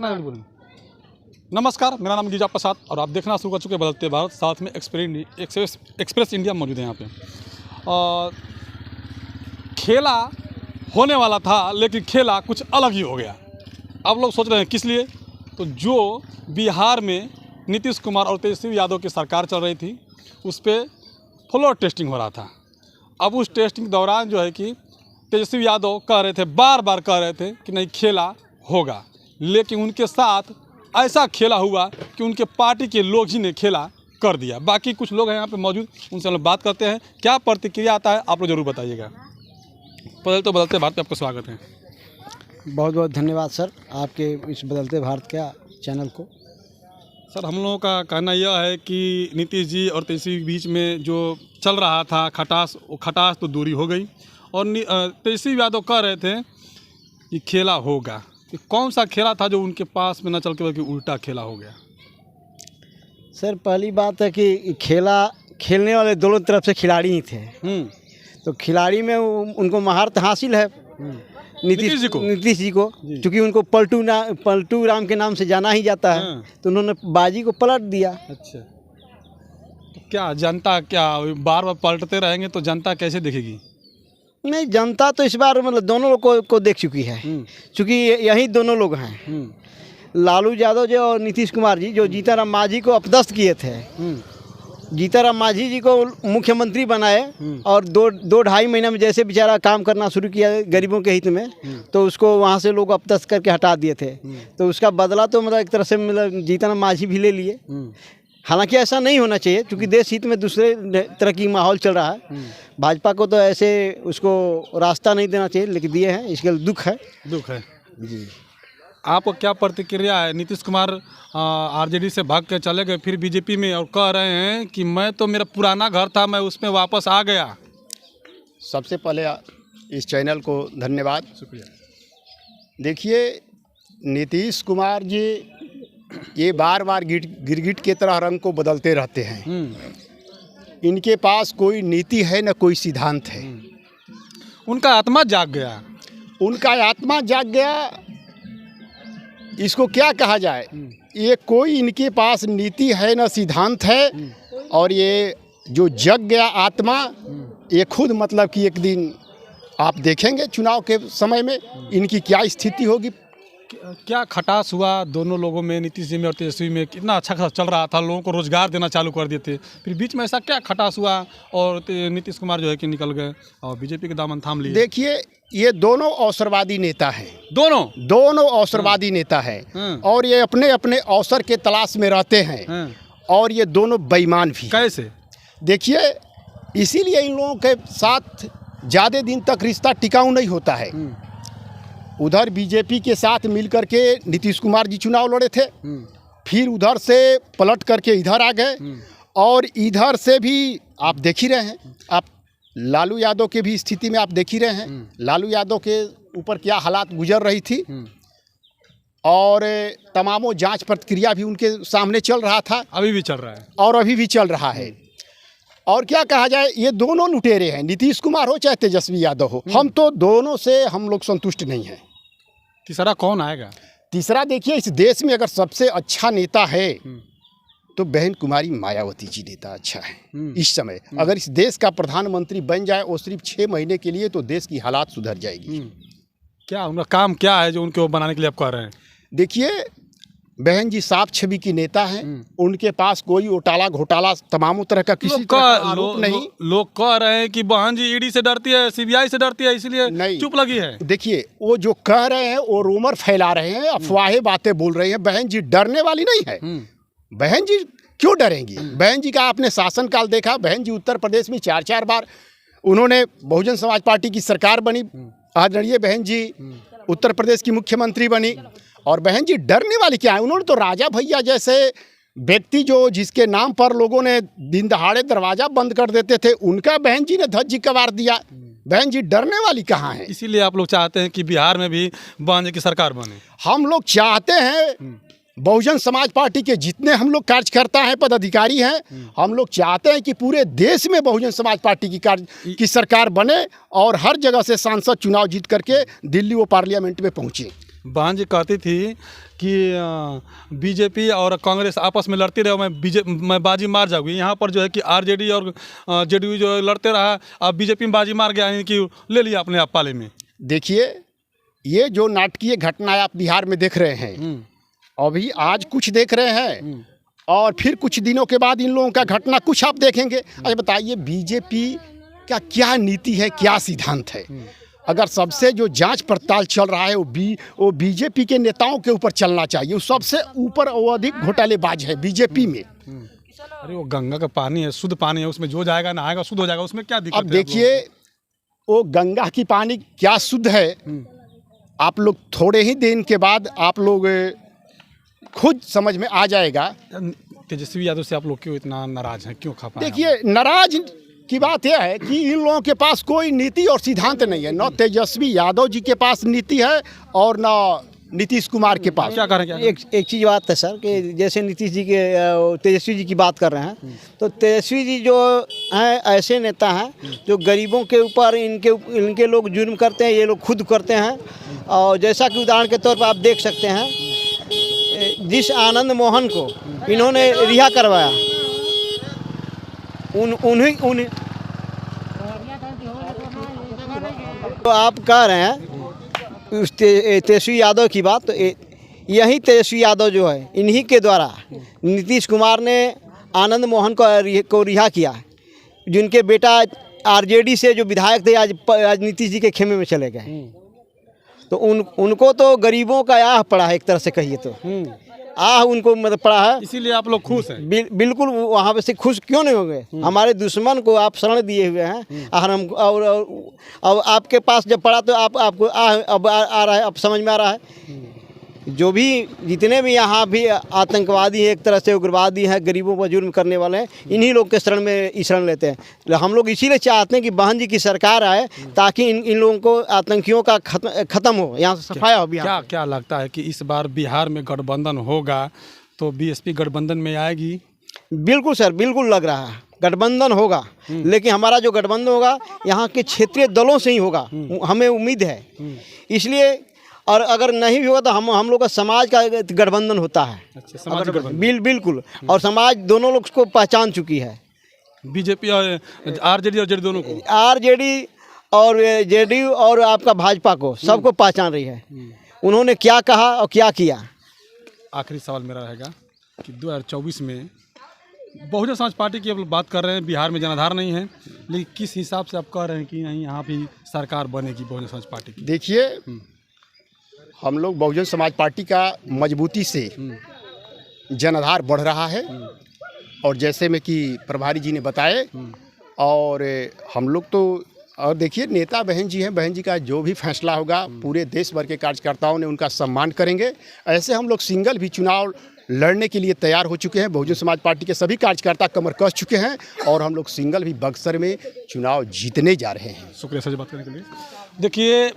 नमस्कार, मेरा नाम गिरिजा प्रसाद और आप देखना शुरू कर चुके बदलते भारत, साथ में एक्सप्रेस इंडिया मौजूद है यहाँ पे। खेला होने वाला था लेकिन खेला कुछ अलग ही हो गया। अब लोग सोच रहे हैं किस लिए, तो जो बिहार में नीतीश कुमार और तेजस्वी यादव की सरकार चल रही थी उस पर फ्लोर टेस्टिंग हो रहा था। अब उस टेस्टिंग दौरान जो है कि तेजस्वी यादव कह रहे थे, बार बार कह रहे थे कि नहीं खेला होगा, लेकिन उनके साथ ऐसा खेला हुआ कि उनके पार्टी के लोग ही ने खेला कर दिया। बाकी कुछ लोग हैं यहाँ पे मौजूद, उनसे हम लोग बात करते हैं, क्या प्रतिक्रिया आता है आप लोग ज़रूर बताइएगा। बदलते भारत पे आपका स्वागत है। बहुत बहुत धन्यवाद सर, आपके इस बदलते भारत के चैनल को। सर, हम लोगों का कहना यह है कि नीतीश जी और तेजस्वी के बीच में जो चल रहा था खटास, वो खटास तो दूरी हो गई और तेजस्वी यादव कह रहे थे कि खेला होगा। कि कौन सा खेला था जो उनके पास में न चल के बल्कि उल्टा खेला हो गया? सर, पहली बात है कि खेलने वाले दोनों तरफ से खिलाड़ी ही थे। तो खिलाड़ी में उनको महारत हासिल है नीतीश जी को, क्योंकि उनको पलटू राम के नाम से जाना ही जाता है। तो उन्होंने बाजी को पलट दिया। अच्छा, तो क्या जनता बार बार पलटते रहेंगे तो जनता कैसे देखेगी? नहीं, जनता तो इस बार मतलब दोनों लोग को देख चुकी है, क्योंकि यही दोनों लोग हैं, लालू यादव जी और नीतीश कुमार जी, जो जीतन मांझी को अपदस्थ किए थे। जीतन मांझी जी को मुख्यमंत्री बनाए और दो ढाई महीने में जैसे बेचारा काम करना शुरू किया गरीबों के हित में, तो उसको वहाँ से लोग अपदस्थ करके हटा दिए थे। तो उसका बदला तो मतलब एक तरह से मतलब जीतन मांझी भी ले लिए। हालांकि ऐसा नहीं होना चाहिए, क्योंकि देश हित में दूसरे तरह की माहौल चल रहा है। भाजपा को तो ऐसे उसको रास्ता नहीं देना चाहिए, लेकिन दिए हैं, इसके लिए दुख है जी। आपको क्या प्रतिक्रिया है? नीतीश कुमार आरजेडी से भाग के चले गए, फिर बीजेपी में, और कह रहे हैं कि मैं तो मेरा पुराना घर था, मैं उसमें वापस आ गया। सबसे पहले इस चैनल को धन्यवाद, शुक्रिया। देखिए, नीतीश कुमार जी ये बार बार गिरगिट की तरह रंग को बदलते रहते हैं। इनके पास कोई नीति है न कोई सिद्धांत है। उनका आत्मा जाग गया। इसको क्या कहा जाए? ये कोई इनके पास नीति है न सिद्धांत है, और ये जो जग गया आत्मा, ये खुद मतलब कि एक दिन आप देखेंगे चुनाव के समय में इनकी क्या स्थिति होगी। क्या खटास हुआ दोनों लोगों में, नीतीश जी में और तेजस्वी में? कितना अच्छा खासा चल रहा था, लोगों को रोजगार देना चालू कर दिए थे, फिर बीच में ऐसा क्या खटास हुआ और नीतीश कुमार जो है कि निकल गए और बीजेपी के दामन थाम लिए? देखिए, ये दोनों अवसरवादी नेता हैं। दोनों अवसरवादी नेता हैं, और ये अपने अपने अवसर के तलाश में रहते हैं, और ये दोनों बेईमान भी। कैसे? देखिए, इसीलिए इन लोगों के साथ ज़्यादा दिन तक रिश्ता टिकाऊ नहीं होता है। उधर बीजेपी के साथ मिलकर के नीतीश कुमार जी चुनाव लड़े थे, फिर उधर से पलट करके इधर आ गए, और इधर से भी आप देख ही रहे हैं, आप लालू यादव के भी स्थिति में आप देख ही रहे हैं, लालू यादव के ऊपर क्या हालात गुजर रही थी, और तमामों जांच प्रक्रिया भी उनके सामने चल रहा था, अभी भी चल रहा है, और अभी भी चल रहा है। और क्या कहा जाए, ये दोनों लुटेरे हैं, नीतीश कुमार हो चाहे तेजस्वी यादव हो। हम तो दोनों से हम लोग संतुष्ट नहीं हैं। तीसरा कौन आएगा? तीसरा देखिए, इस देश में अगर सबसे अच्छा नेता है तो बहन कुमारी मायावती जी नेता अच्छा है इस समय। अगर इस देश का प्रधानमंत्री बन जाए वो सिर्फ 6 महीने के लिए, तो देश की हालात सुधर जाएगी। क्या उनका काम क्या है जो उनको बनाने के लिए आप कह रहे हैं? देखिए, बहन जी साफ छवि की नेता हैं, उनके पास कोई घोटाला तमामों तरह का किसी तरह का आरोप नहीं। लोग कह रहे हैं कि बहन जी ईडी से डरती है, सीबीआई से डरती है, इसलिए चुप लगी है। देखिए, वो जो कह रहे हैं वो रूमर फैला रहे हैं, अफवाहें बातें बोल रहे हैं। बहन जी डरने वाली नहीं है। बहन जी क्यों डरेंगी? बहन जी का आपने शासनकाल देखा। बहन जी उत्तर प्रदेश में 4 बार उन्होंने बहुजन समाज पार्टी की सरकार बनी। आदरणीय बहन जी उत्तर प्रदेश की मुख्यमंत्री बनी, और बहन जी डरने वाली क्या है? उन्होंने तो राजा भैया जैसे व्यक्ति जिसके नाम पर लोगों ने दिन दहाड़े दरवाजा बंद कर देते थे, उनका बहन जी ने धज्जी कबार दिया। बहन जी डरने वाली कहाँ है? इसीलिए आप लोग चाहते हैं कि बिहार में भी बहन जी की सरकार बने? हम लोग चाहते हैं, बहुजन समाज पार्टी के जितने हम लोग कार्यकर्ता हैं, पदाधिकारी हैं, हम लोग चाहते हैं कि पूरे देश में बहुजन समाज पार्टी की सरकार बने, और हर जगह से सांसद चुनाव जीत करके दिल्ली व पार्लियामेंट में पहुँचे। बहन जी कहती थी कि बीजेपी और कांग्रेस आपस में लड़ती रहे, मैं बाजी मार जाऊंगी। यहाँ पर जो है कि आरजेडी और जेडीयू जो लड़ते रहा, अब बीजेपी में बाजी मार गया, यानी कि ले लिया अपने आप पाले में। देखिए, ये जो नाटकीय घटनाएं आप बिहार में देख रहे हैं, अभी आज कुछ देख रहे हैं और फिर कुछ दिनों के बाद इन लोगों का घटना कुछ आप देखेंगे। अच्छा बताइए, बीजेपी का क्या नीति है, क्या सिद्धांत है? अगर सबसे जो जांच पड़ताल चल रहा है वो बीजेपी के नेताओं के ऊपर चलना चाहिए। वो सबसे ऊपर वो अधिक घोटालेबाज है बीजेपी में। अरे वो गंगा का पानी है, शुद्ध पानी है, उसमें जो जाएगा नहाएगा शुद्ध हो जाएगा, उसमें क्या दिक्कत है? अब देखिए, वो गंगा की पानी क्या शुद्ध है, आप लोग थोड़े ही दिन के बाद आप लोग खुद समझ में आ जाएगा। तेजस्वी यादव से आप लोग क्यों इतना नाराज हैं, क्यों खफा हैं? देखिए, नाराज की बात यह है कि इन लोगों के पास कोई नीति और सिद्धांत नहीं है। न तेजस्वी यादव जी के पास नीति है और न नीतीश कुमार के पास। क्या करें? एक चीज़ बात है सर कि जैसे नीतीश जी के तेजस्वी जी की बात कर रहे हैं, तो तेजस्वी जी जो हैं ऐसे नेता हैं जो गरीबों के ऊपर इनके लोग जुर्म करते हैं, ये लोग खुद करते हैं। और जैसा कि उदाहरण के तौर पर आप देख सकते हैं, जिस आनंद मोहन को इन्होंने रिहा करवाया, उन्हीं तो आप कह रहे हैं उस तेजस्वी यादव की बात, तो यही तेजस्वी यादव जो है, इन्हीं के द्वारा नीतीश कुमार ने आनंद मोहन को रिहा किया, जिनके बेटा आरजेडी से जो विधायक थे आज नीतीश जी के खेमे में चले गए। तो उनको तो गरीबों का आह पड़ा है, एक तरह से कहिए तो आह उनको मतलब पड़ा है। इसीलिए आप लोग खुश हैं? बिल्कुल, वहाँ पे से खुश क्यों नहीं होंगे? हमारे दुश्मन को आप शरण दिए हुए हैं और हम और आपके पास जब पड़ा तो आपको अब आ रहा है, अब समझ में आ रहा है। जो भी जितने भी यहाँ भी आतंकवादी हैं, एक तरह से उग्रवादी हैं, गरीबों पर जुर्म करने वाले हैं, इन्हीं लोग के शरण में शरण लेते हैं। हम लोग इसीलिए चाहते हैं कि बहन जी की सरकार आए ताकि इन लोगों को आतंकियों का खत्म हो, यहाँ से सफाया हो। क्या लगता है कि इस बार बिहार में गठबंधन होगा तो बीएसपी गठबंधन में आएगी? बिल्कुल सर, बिल्कुल लग रहा है गठबंधन होगा, लेकिन हमारा जो गठबंधन होगा यहाँ के क्षेत्रीय दलों से ही होगा, हमें उम्मीद है। इसलिए और अगर नहीं भी होगा तो हम लोग का समाज का गठबंधन होता है। अच्छा, समाज गठबंधन। बिल्कुल, और समाज दोनों लोग को पहचान चुकी है, बीजेपी और आरजेडी और जेडीयू दोनों को। आरजेडी और जेडीयू और आपका भाजपा को सबको पहचान रही है। उन्होंने क्या कहा और क्या किया। आखिरी सवाल मेरा रहेगा कि 2024 में बहुजन समाज पार्टी की अब बात कर रहे हैं, बिहार में जनाधार नहीं है, लेकिन किस हिसाब से आप कह रहे हैं कि नहीं यहाँ भी सरकार बनेगी बहुजन समाज पार्टी की? देखिए, हम लोग बहुजन समाज पार्टी का मजबूती से जनाधार बढ़ रहा है, और जैसे में कि प्रभारी जी ने बताए, और हम लोग तो और देखिए, नेता बहन जी हैं, बहन जी का जो भी फैसला होगा पूरे देश भर के कार्यकर्ताओं ने उनका सम्मान करेंगे। ऐसे हम लोग सिंगल भी चुनाव लड़ने के लिए तैयार हो चुके हैं। बहुजन समाज पार्टी के सभी कार्यकर्ता कमर कस चुके हैं और हम लोग सिंगल भी बक्सर में चुनाव जीतने जा रहे हैं। शुक्रिया सर बात करने के लिए। देखिए